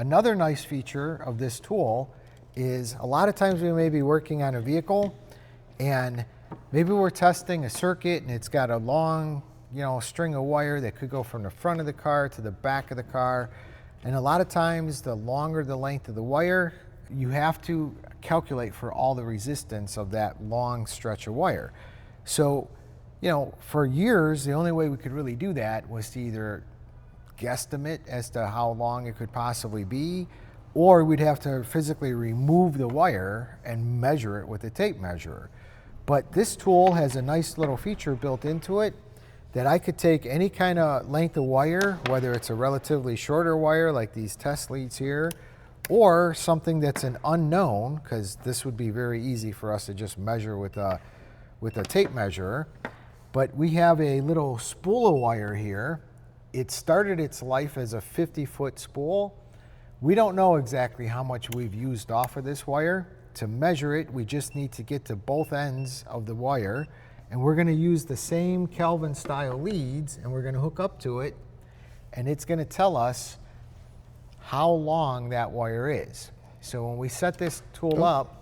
Another nice feature of this tool is a lot of times we may be working on a vehicle and maybe we're testing a circuit and it's got a long, string of wire that could go from the front of the car to the back of the car. And a lot of times the longer the length of the wire, you have to calculate for all the resistance of that long stretch of wire. So, for years, the only way we could really do that was to either guesstimate as to how long it could possibly be, or we'd have to physically remove the wire and measure it with a tape measure. But this tool has a nice little feature built into it that I could take any kind of length of wire, whether it's a relatively shorter wire like these test leads here, or something that's an unknown, because this would be very easy for us to just measure with a tape measure. But we have a little spool of wire here. It started its life as a 50-foot spool. We don't know exactly how much we've used off of this wire. To measure it, we just need to get to both ends of the wire, and we're going to use the same Kelvin style leads, and we're going to hook up to it, and it's going to tell us how long that wire is. So when we set this tool up,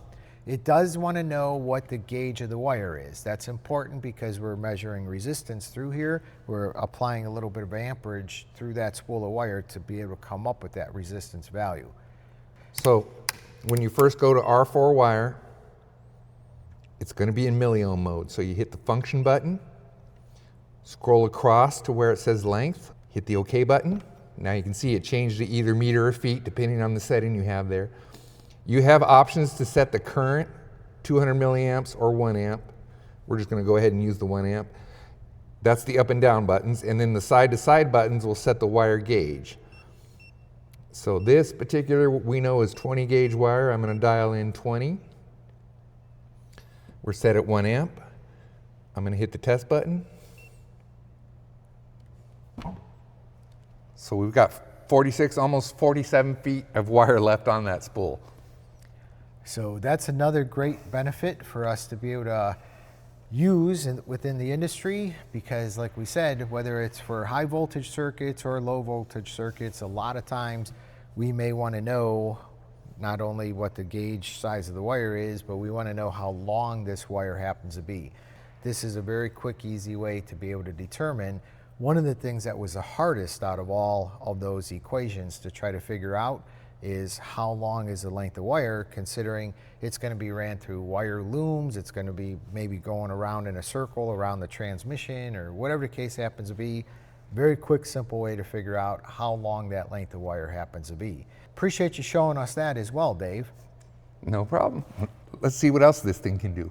it does want to know what the gauge of the wire is. That's important because we're measuring resistance through here. We're applying a little bit of amperage through that spool of wire to be able to come up with that resistance value. So when you first go to R4 wire, it's going to be in milliohm mode. So you hit the function button, scroll across to where it says length, hit the OK button. Now you can see it changed to either meter or feet depending on the setting you have there. You have options to set the current, 200 milliamps or 1 amp. We're just going to go ahead and use the 1 amp. That's the up and down buttons, and then the side to side buttons will set the wire gauge. So this particular we know is 20 gauge wire. I'm going to dial in 20. We're set at 1 amp. I'm going to hit the test button. So we've got 46, almost 47 feet of wire left on that spool. So that's another great benefit for us to be able to use within the industry, because like we said, whether it's for high voltage circuits or low voltage circuits, a lot of times we may want to know not only what the gauge size of the wire is, but we want to know how long this wire happens to be. This is a very quick, easy way to be able to determine. One of the things that was the hardest out of all of those equations to try to figure out is how long is the length of wire, considering it's going to be ran through wire looms, it's going to be maybe going around in a circle around the transmission, or whatever the case happens to be. Very quick, simple way to figure out how long that length of wire happens to be. Appreciate you showing us that as well, Dave. No problem. Let's see what else this thing can do.